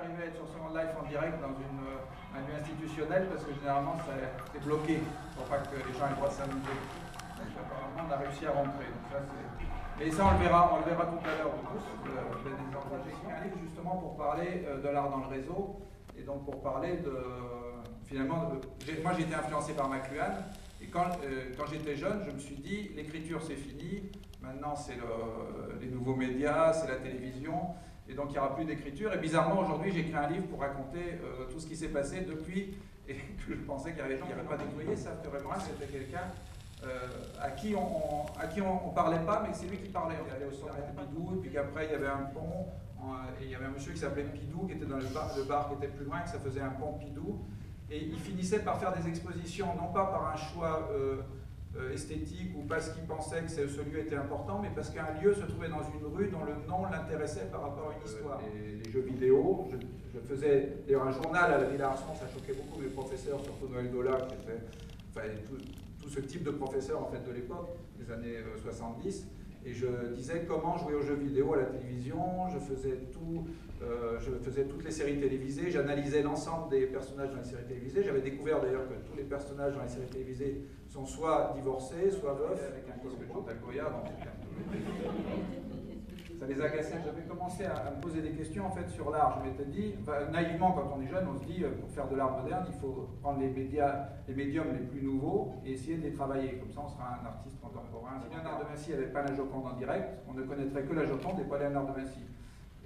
d'arriver à être sur Second Life en direct dans un lieu institutionnel parce que généralement c'est bloqué pour pas que les gens aient le droit de s'amuser. Donc apparemment on a réussi à rentrer. Donc, ça, mais ça on le verra tout à l'heure tous. J'ai écrit un livre justement pour parler de l'art dans le réseau et donc pour parler de finalement moi j'ai été influencé par McLuhan et quand j'étais jeune je me suis dit l'écriture c'est fini, maintenant c'est les nouveaux médias, c'est la télévision. Et donc il n'y aura plus d'écriture. Et bizarrement, aujourd'hui, j'ai écrit un livre pour raconter tout ce qui s'est passé depuis, et que je pensais qu'il y avait des gens qui n'avaient pas déployé, ça que vraiment c'était quelqu'un à qui on parlait pas, mais c'est lui qui parlait. On allait au sommet de Pidou, et puis qu'après il y avait un pont, et il y avait un monsieur qui s'appelait Pidou, qui était dans le bar qui était plus loin, que ça faisait un pont Pidou. Et il finissait par faire des expositions, non pas par un choix esthétique ou parce qu'il pensait que ce lieu était important, mais parce qu'un lieu se trouvait dans une rue dont le nom l'intéressait par rapport à une histoire. Les jeux vidéo, je faisais d'ailleurs un journal à la Villa Arson, ça choquait beaucoup mes professeurs, surtout Noël Dola, qui était, enfin, tout ce type de professeurs en fait, de l'époque, des années 70, et je disais comment jouer aux jeux vidéo à la télévision, je faisais toutes les séries télévisées, j'analysais l'ensemble des personnages dans les séries télévisées. J'avais découvert d'ailleurs que tous les personnages dans les séries télévisées sont soit divorcés, soit veufs, avec un disque de Chantal Goya, donc ça les agaçait. J'avais commencé à me poser des questions en fait sur l'art. Je m'étais dit, naïvement quand on est jeune, on se dit pour faire de l'art moderne, il faut prendre les médiums les plus nouveaux et essayer de les travailler. Comme ça, on sera un artiste contemporain. Si Léonard de Vinci n'avait pas la Joconde en direct, on ne connaîtrait que la Joconde et pas Léonard de Vinci.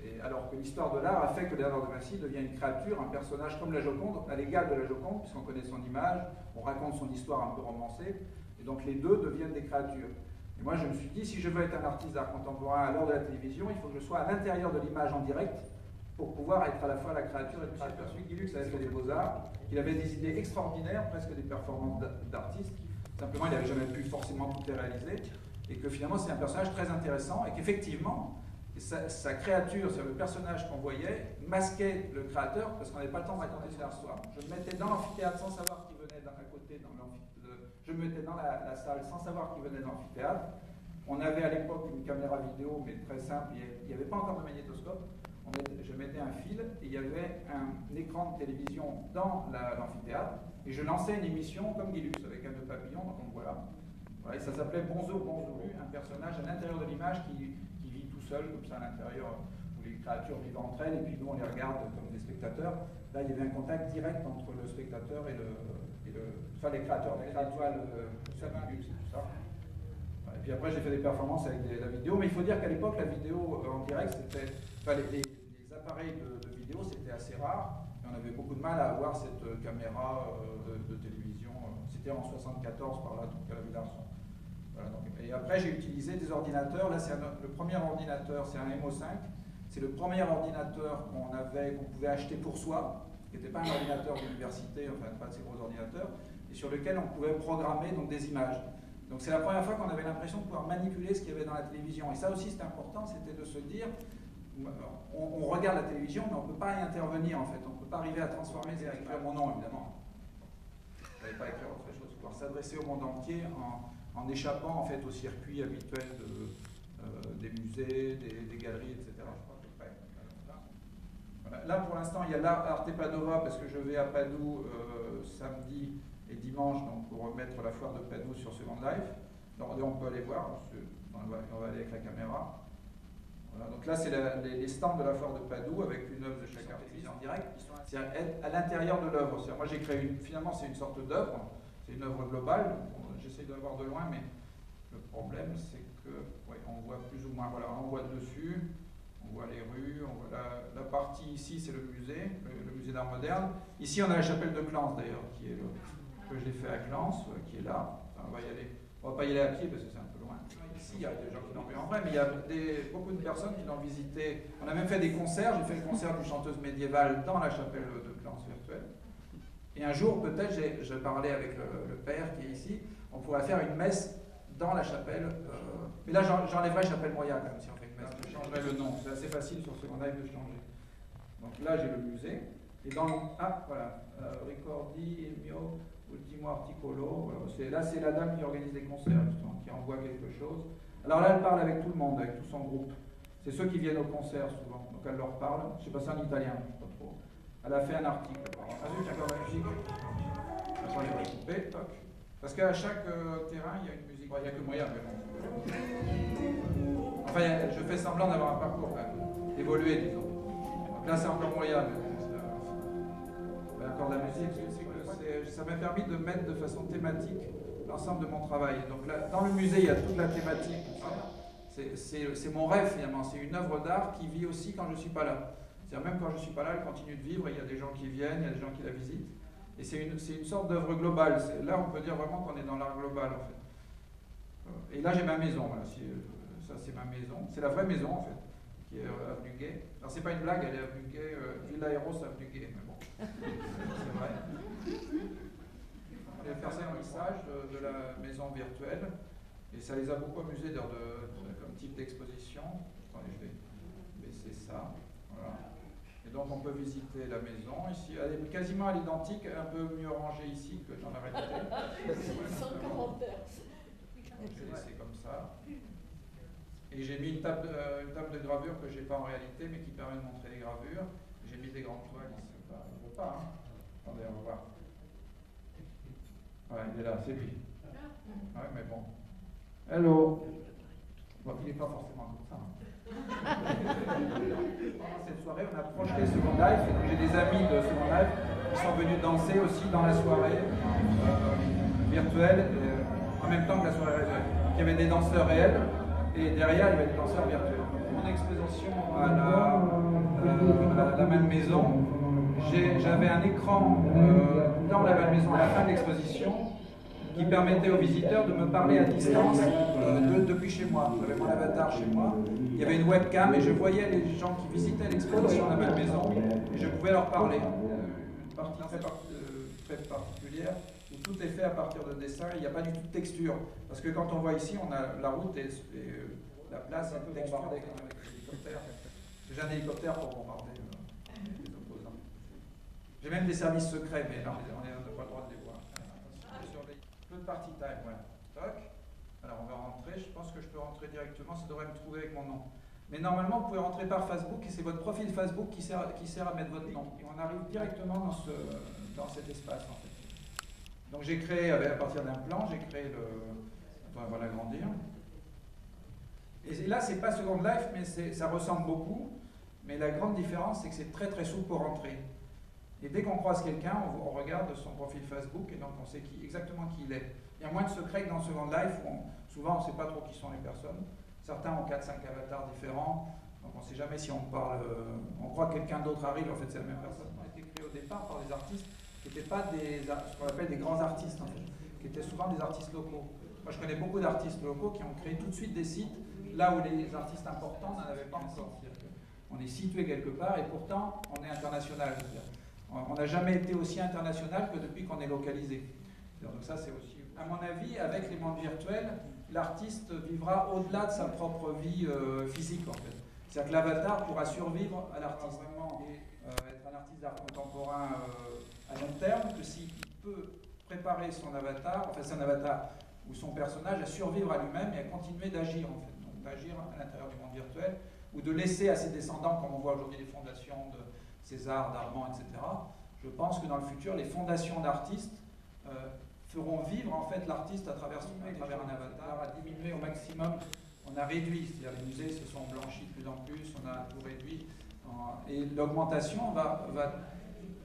Et alors que l'histoire de l'art a fait que Léonard de Vinci devient une créature, un personnage comme la Joconde, à l'égal de la Joconde, puisqu'on connaît son image, on raconte son histoire un peu romancée, et donc les deux deviennent des créatures. Et moi je me suis dit, si je veux être un artiste d'art contemporain à l'heure de la télévision, il faut que je sois à l'intérieur de l'image en direct, pour pouvoir être à la fois la créature et le créateur. Celui qui Guy avait fait des beaux-arts, il avait des idées extraordinaires, presque des performances d'artistes, simplement il n'avait jamais pu forcément toutes les réaliser, et que finalement c'est un personnage très intéressant, et qu'effectivement, sa créature, c'est le personnage qu'on voyait, masquait le créateur parce qu'on n'avait pas le temps de raconter son histoire. Je me mettais dans l'amphithéâtre sans savoir qui venait à côté, je me mettais dans la salle sans savoir qui venait dans l'amphithéâtre. On avait à l'époque une caméra vidéo, mais très simple, il n'y avait pas encore de magnétoscope. Je mettais un fil et il y avait un écran de télévision dans l'amphithéâtre et je lançais une émission comme Guy Lux avec un nœud papillon, donc voilà. Et ça s'appelait Bonjour, bonjour, un personnage à l'intérieur de l'image qui vit tout seul, comme ça à l'intérieur, où les créatures vivent entre elles, et puis nous on les regarde comme des spectateurs. Là il y avait un contact direct entre le spectateur et enfin les créateurs, les étoiles, tout ça, et tout ça. Et puis après j'ai fait des performances avec la vidéo, mais il faut dire qu'à l'époque la vidéo en direct, c'était, enfin, les appareils de vidéo c'était assez rare, et on avait beaucoup de mal à avoir cette caméra de télévision. C'était en 74 par là, donc à la Villa Arson. Voilà, donc, et après j'ai utilisé des ordinateurs. Là c'est le premier ordinateur, c'est un MO5. C'est le premier ordinateur qu'on pouvait acheter pour soi, qui n'était pas un ordinateur d'université, enfin pas de ces gros ordinateurs, et sur lequel on pouvait programmer donc, des images. Donc c'est la première fois qu'on avait l'impression de pouvoir manipuler ce qu'il y avait dans la télévision. Et ça aussi c'est important, c'était de se dire, on regarde la télévision, mais on ne peut pas y intervenir en fait. On ne peut pas arriver à transformer et à écrire mon nom évidemment. On ne pas écrire autre chose, pouvoir s'adresser au monde entier en échappant en fait au circuit habituel des musées, des galeries, etc. Je crois à peu près. Voilà. Là pour l'instant il y a l'Arte Padova parce que je vais à Padoue samedi et dimanche donc pour remettre la foire de Padoue sur Second Life. Donc on peut aller voir, on va aller avec la caméra. Voilà. Donc là c'est les stands de la foire de Padoue avec une œuvre de chaque artiste en direct. C'est-à-dire à l'intérieur de l'œuvre. Moi j'ai créé finalement c'est une sorte d'œuvre, c'est une œuvre globale. J'essaie de la voir de loin, mais le problème c'est que on voit plus ou moins, voilà, on voit dessus, on voit les rues, on voit la partie ici c'est le musée, le musée d'art moderne. Ici on a la chapelle de Clans d'ailleurs, que j'ai fait à Clans, qui est là. Enfin, on va y aller. On va pas y aller à pied parce que c'est un peu loin. Ici il y a des gens qui l'ont vu en vrai, mais il y a beaucoup de personnes qui l'ont visité. On a même fait des concerts, j'ai fait le concert d'une chanteuse médiévale dans la chapelle de Clans virtuelle. Et un jour, peut-être, je parlais avec le père qui est ici, on pourrait faire une messe dans la chapelle. Mais là, j'enlèverais chapelle royale, même si on fait une messe. Je changerais le nom, c'est assez facile sur Second Life de changer. Donc là, j'ai le musée. Et dans le... Ah, voilà. Ricordi, mio, ultimo articolo. Voilà. Là, c'est la dame qui organise des concerts, justement, qui envoie quelque chose. Alors là, elle parle avec tout le monde, avec tout son groupe. C'est ceux qui viennent au concert souvent, donc elle leur parle. Je sais pas ça en italien, je sais pas trop. Elle a fait un article. Ah zut, encore la musique. Attendez, on va couper, toc. Parce qu'à chaque terrain, il y a une musique. Il n'y a que moyen, mais bon. Enfin, je fais semblant d'avoir un parcours quand même, évolué, disons. Donc là, c'est encore moyen, mais bon, encore de la musique, ça m'a permis de mettre de façon thématique l'ensemble de mon travail. Donc là, dans le musée, il y a toute la thématique. C'est mon rêve finalement, c'est une œuvre d'art qui vit aussi quand je ne suis pas là. C'est-à-dire même quand je ne suis pas là, elle continue de vivre, il y a des gens qui viennent, il y a des gens qui la visitent. Et c'est une sorte d'œuvre globale. Là, on peut dire vraiment qu'on est dans l'art global en fait. Et là, j'ai ma maison, voilà. Ça c'est ma maison. C'est la vraie maison en fait, qui est avenue Gay. Alors c'est pas une blague, elle est avenue Gay, Villa Eros avenue Gay, mais bon, c'est vrai. On va faire ça un lissage de la maison virtuelle. Et ça les a beaucoup amusés comme type d'exposition. Attendez, je vais baisser ça. Voilà. Et donc on peut visiter la maison ici. Elle est quasiment à l'identique, un peu mieux rangée ici que dans la réalité. Sans commentaire. J'ai laissé comme ça. Et j'ai mis une table de gravure que j'ai pas en réalité, mais qui permet de montrer les gravures. J'ai mis des grandes toiles ici. On ne voit pas, hein. Attendez, on va voir. Ouais, il est là, c'est lui. Ouais, mais bon. Hello. Bon, il n'est pas forcément comme ça. Pendant cette soirée, on a projeté Second Life, et donc j'ai des amis de Second Life qui sont venus danser aussi dans la soirée virtuelle, en même temps que la soirée réelle. Il y avait des danseurs réels, et derrière, il y avait des danseurs virtuels. Mon exposition à la même maison, j'avais un écran dans la même maison à la fin de l'exposition, qui permettait aux visiteurs de me parler à distance depuis chez moi. J'avais mon avatar chez moi. Il y avait une webcam et je voyais les gens qui visitaient l'exposition à la même maison et je pouvais leur parler. Une partie très particulière où tout est fait à partir de dessins. Il n'y a pas du tout de texture. Parce que quand on voit ici, on a la route et la place est bombardée avec des hélicoptères. J'ai un hélicoptère pour bombarder les opposants. J'ai même des services secrets, mais non, on n'a pas le droit de les voir. Peu de party time, ouais. Toc. Alors on va rentrer, je pense que je peux rentrer directement, ça devrait me trouver avec mon nom. Mais normalement, vous pouvez rentrer par Facebook et c'est votre profil Facebook qui sert à mettre votre nom. Et on arrive directement dans cet espace en fait. Donc j'ai créé, à partir d'un plan, j'ai créé Attends, on va l'agrandir. Et là, c'est pas Second Life, mais ça ressemble beaucoup. Mais la grande différence, c'est que c'est très très souple pour rentrer. Et dès qu'on croise quelqu'un, on regarde son profil Facebook et donc on sait exactement qui il est. Il y a moins de secrets que dans Second Life où souvent on ne sait pas trop qui sont les personnes. Certains ont 4-5 avatars différents, donc on ne sait jamais si on parle. On croit que quelqu'un d'autre arrive, en fait c'est la même personne. On a été créé au départ par des artistes qui n'étaient pas ce qu'on appelle des grands artistes, en fait, qui étaient souvent des artistes locaux. Moi je connais beaucoup d'artistes locaux qui ont créé tout de suite des sites là où les artistes importants n'en avaient pas encore. On est situé quelque part et pourtant on est international. On n'a jamais été aussi international que depuis qu'on est localisé. Donc ça, c'est aussi... À mon avis, avec les mondes virtuels, l'artiste vivra au-delà de sa propre vie physique, en fait. C'est-à-dire que l'avatar pourra survivre à l'artiste. Vraiment être un artiste d'art contemporain à long terme, que s'il peut préparer son avatar, enfin son avatar ou son personnage à survivre à lui-même et à continuer d'agir, en fait. Donc d'agir à l'intérieur du monde virtuel, ou de laisser à ses descendants, comme on voit aujourd'hui les fondations de César, d'Armand, etc. Je pense que dans le futur, les fondations d'artistes feront vivre en fait l'artiste à travers un avatar, à diminuer au maximum. On a réduit, c'est-à-dire les musées se sont blanchis de plus en plus, on a tout réduit. Et l'augmentation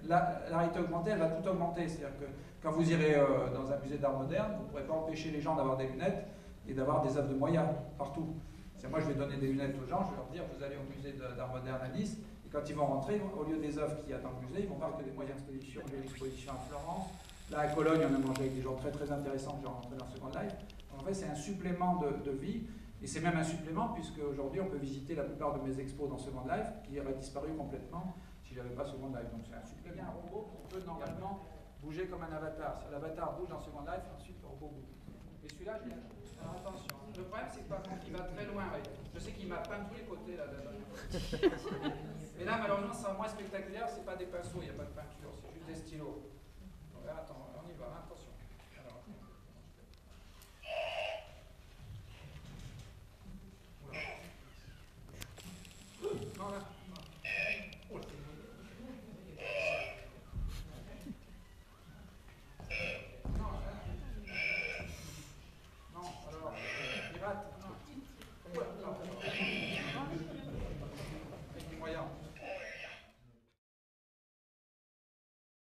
la réalité augmentée, elle va tout augmenter. C'est-à-dire que quand vous irez dans un musée d'art moderne, vous ne pourrez pas empêcher les gens d'avoir des lunettes et d'avoir des œuvres de moyens partout. Moi, je vais donner des lunettes aux gens, je vais leur dire, vous allez au musée d'art moderne à Nice. Quand ils vont rentrer, au lieu des œuvres qu'il y a dans le musée, ils vont voir que des moyens d'exposition. J'ai une exposition à Florence. Là, à Cologne, on a mangé avec des gens très très intéressants que j'ai rencontrés dans Second Life. Donc, en fait, c'est un supplément de vie. Et c'est même un supplément, puisque aujourd'hui, on peut visiter la plupart de mes expos dans Second Life, qui auraient disparu complètement si je n'avais pas Second Life. Donc, c'est un supplément. Il y a un robot qui peut normalement bouger comme un avatar. Si l'avatar bouge dans Second Life, ensuite le robot bouge. Et celui-là, je l'ai. Alors, attention. Le problème, c'est que par contre, il va très loin. Ouais. Je sais qu'il m'a peint tous les côtés là. Mais là, malheureusement, c'est moins spectaculaire, c'est pas des pinceaux, il n'y a pas de peinture, c'est juste des stylos. Donc là, attends, on y va, attention.